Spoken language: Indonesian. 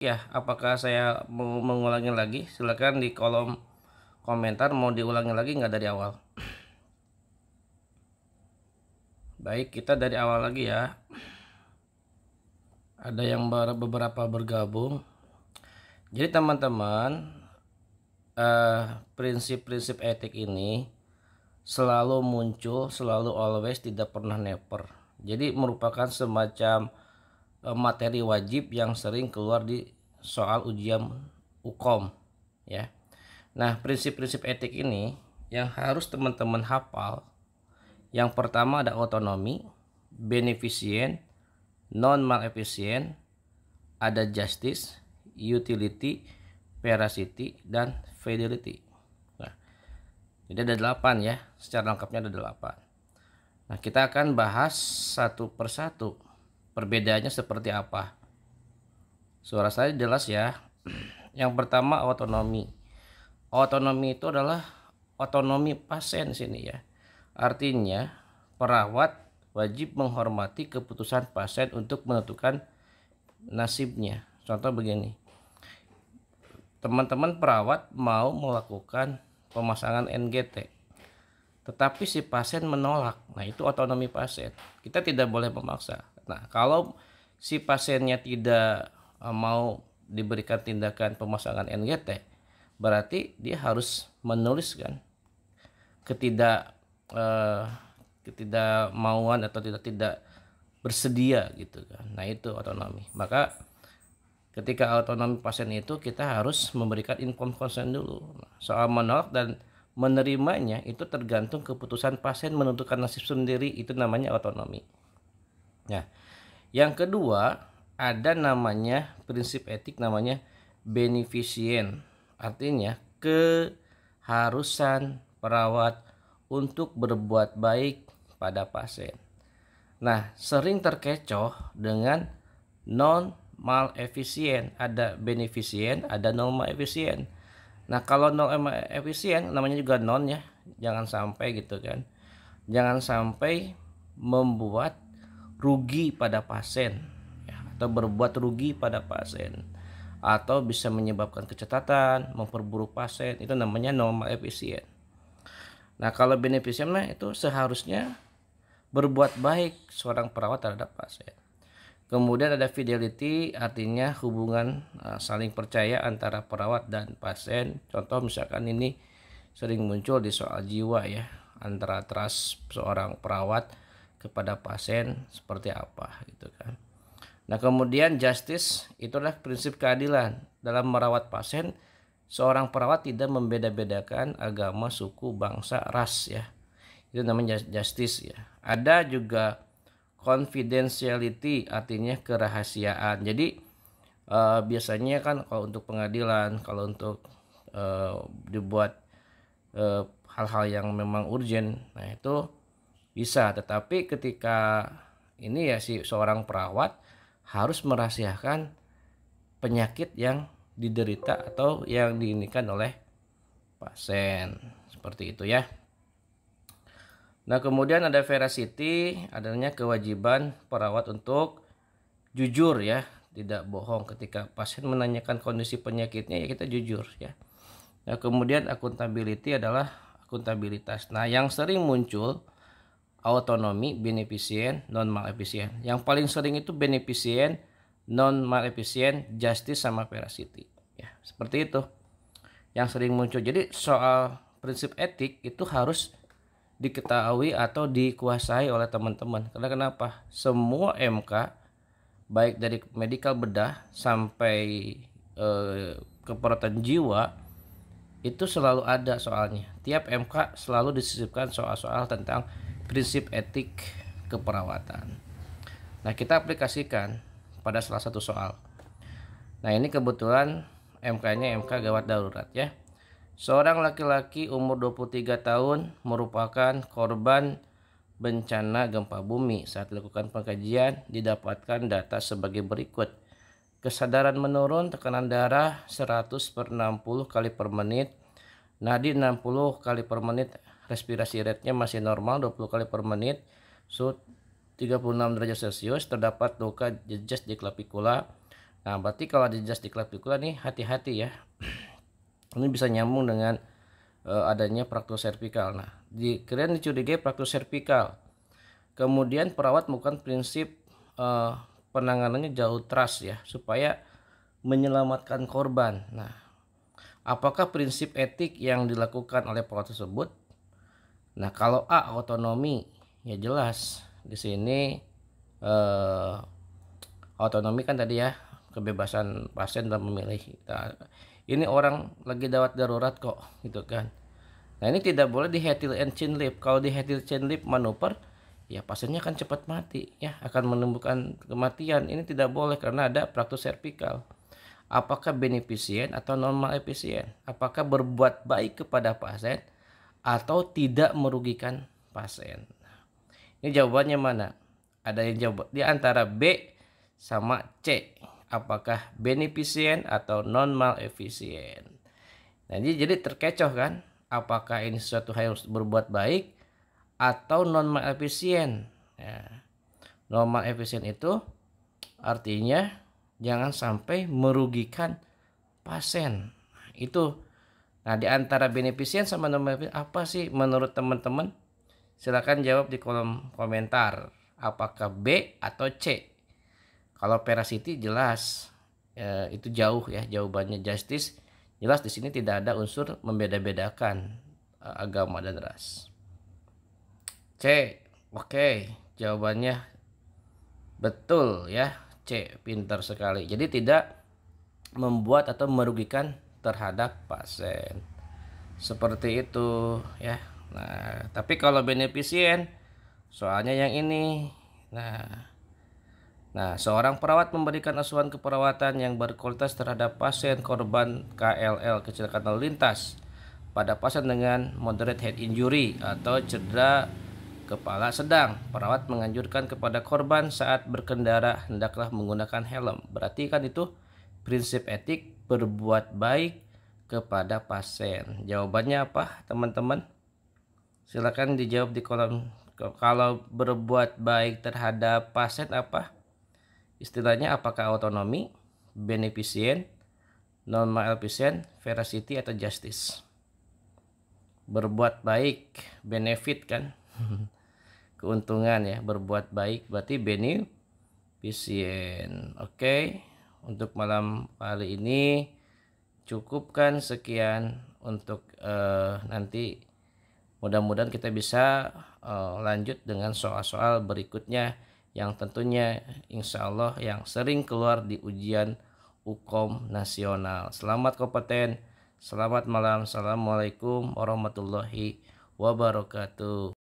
ya? Apakah saya mau mengulangi lagi? Silakan di kolom komentar mau diulangi lagi nggak dari awal. Baik, kita dari awal lagi ya. Ada yang beberapa bergabung. Jadi teman-teman, prinsip-prinsip etik ini selalu muncul, selalu always, tidak pernah never. Jadi merupakan semacam materi wajib yang sering keluar di soal ujian UKOM ya. Nah, prinsip-prinsip etik ini yang harus teman-teman hafal. Yang pertama ada otonomi, beneficient, non-maleficent, ada justice, utility, veracity, dan fidelity. Nah, jadi ada 8 ya, secara lengkapnya ada 8. Nah, kita akan bahas satu persatu perbedaannya seperti apa. Suara saya jelas ya. Yang pertama otonomi. Otonomi itu adalah otonomi pasien sini ya. Artinya perawat wajib menghormati keputusan pasien untuk menentukan nasibnya. Contoh begini. Teman-teman perawat mau melakukan pemasangan NGT, tetapi si pasien menolak. Nah, itu otonomi pasien. Kita tidak boleh memaksa. Nah, kalau si pasiennya tidak mau diberikan tindakan pemasangan NGT, berarti dia harus menuliskan ketidakmauan atau tidak bersedia gitu kan. Nah, itu otonomi. Maka ketika otonomi pasien itu kita harus memberikan informed consent dulu. Soal menolak dan menerimanya itu tergantung keputusan pasien menentukan nasib sendiri, itu namanya otonomi. Nah, yang kedua ada namanya prinsip etik namanya beneficient. Artinya keharusan perawat untuk berbuat baik pada pasien. Nah, sering terkecoh dengan non maleficient. Ada beneficient, ada non maleficient. Nah, kalau non efisien namanya juga non ya, jangan sampai gitu kan, jangan sampai membuat rugi pada pasien ya, atau berbuat rugi pada pasien, atau bisa menyebabkan kecacatan, memperburuk pasien, itu namanya non efisien. Nah, kalau beneficient itu seharusnya berbuat baik seorang perawat terhadap pasien. Kemudian ada fidelity, artinya hubungan saling percaya antara perawat dan pasien. Contoh misalkan ini sering muncul di soal jiwa ya, antara trust seorang perawat kepada pasien seperti apa gitu kan. Nah, kemudian justice itulah prinsip keadilan dalam merawat pasien. Seorang perawat tidak membeda-bedakan agama, suku, bangsa, ras ya. Itu namanya justice ya. Ada juga confidentiality, artinya kerahasiaan. Jadi biasanya kan kalau untuk pengadilan, kalau untuk dibuat hal-hal yang memang urgent, nah itu bisa. Tetapi ketika ini ya si seorang perawat harus merahasiakan penyakit yang diderita atau yang diinikan oleh pasien, seperti itu ya. Nah, kemudian ada veracity, adanya kewajiban perawat untuk jujur ya, tidak bohong ketika pasien menanyakan kondisi penyakitnya ya kita jujur ya. Nah, kemudian accountability adalah akuntabilitas. Nah, yang sering muncul autonomi, beneficient, non maleficient. Yang paling sering itu beneficient, non maleficient, justice sama veracity ya. Seperti itu yang sering muncul. Jadi soal prinsip etik itu harus diketahui atau dikuasai oleh teman-teman. Karena kenapa? Semua MK baik dari medical bedah sampai keperawatan jiwa itu selalu ada soalnya. Tiap MK selalu disisipkan soal-soal tentang prinsip etik keperawatan. Nah, kita aplikasikan pada salah satu soal. Nah, ini kebetulan MK-nya MK gawat darurat ya. Seorang laki-laki umur 23 tahun merupakan korban bencana gempa bumi. Saat dilakukan pengkajian, didapatkan data sebagai berikut. Kesadaran menurun, tekanan darah 100/60 kali per menit, nadi 60 kali per menit, respirasi rate-nya masih normal 20 kali per menit, suhu 36 derajat Celcius, terdapat luka jejas di klavikula, Nah, berarti kalau ada jas diklat pikulan nih hati-hati ya. Ini bisa nyambung dengan adanya fraktur servikal. Nah, kalian dicurigai fraktur servikal. Kemudian perawat melakukan prinsip penanganannya jauh trust ya, supaya menyelamatkan korban. Nah, apakah prinsip etik yang dilakukan oleh perawat tersebut? Nah, kalau A, otonomi, ya jelas di sini otonomi kan tadi ya, kebebasan pasien dalam memilih. Nah, ini orang lagi darurat kok, gitu kan. Nah, ini tidak boleh di head and chin lip. Kalau di head and chin lip manuver, ya pasiennya akan cepat mati, ya akan menimbulkan kematian. Ini tidak boleh karena ada fraktur servikal. Apakah beneficient atau non maleficient? Apakah berbuat baik kepada pasien atau tidak merugikan pasien? Ini jawabannya mana? Ada yang jawab di antara B sama C. Apakah beneficient atau non maleficient? Nah, jadi terkecoh kan? Apakah ini sesuatu hal yang berbuat baik atau non maleficient? Ya. Non maleficient itu artinya jangan sampai merugikan pasien. Itu. Nah, di antara beneficient sama non maleficient apa sih menurut teman-teman? Silakan jawab di kolom komentar. Apakah B atau C? Kalau Veracity jelas itu jauh ya jawabannya. Justice jelas di sini tidak ada unsur membeda-bedakan agama dan ras. C, oke, jawabannya betul ya. C, pintar sekali. Jadi tidak membuat atau merugikan terhadap pasien. Seperti itu ya. Nah, tapi kalau beneficient soalnya yang ini. Nah, seorang perawat memberikan asuhan keperawatan yang berkualitas terhadap pasien korban KLL, kecelakaan lalu lintas, pada pasien dengan moderate head injury atau cedera kepala sedang. Perawat menganjurkan kepada korban saat berkendara hendaklah menggunakan helm. Berarti kan itu prinsip etik berbuat baik kepada pasien. Jawabannya apa, teman-teman? Silakan dijawab di kolom. Kalau berbuat baik terhadap pasien apa? Istilahnya apakah otonomi, beneficient, non maleficent, veracity atau justice? Berbuat baik, benefit kan? Keuntungan ya, berbuat baik berarti beneficient. Oke, untuk malam kali ini cukupkan sekian untuk nanti mudah-mudahan kita bisa lanjut dengan soal-soal berikutnya yang tentunya insya Allah yang sering keluar di ujian Ukom nasional. Selamat kompeten, selamat malam, assalamualaikum warahmatullahi wabarakatuh.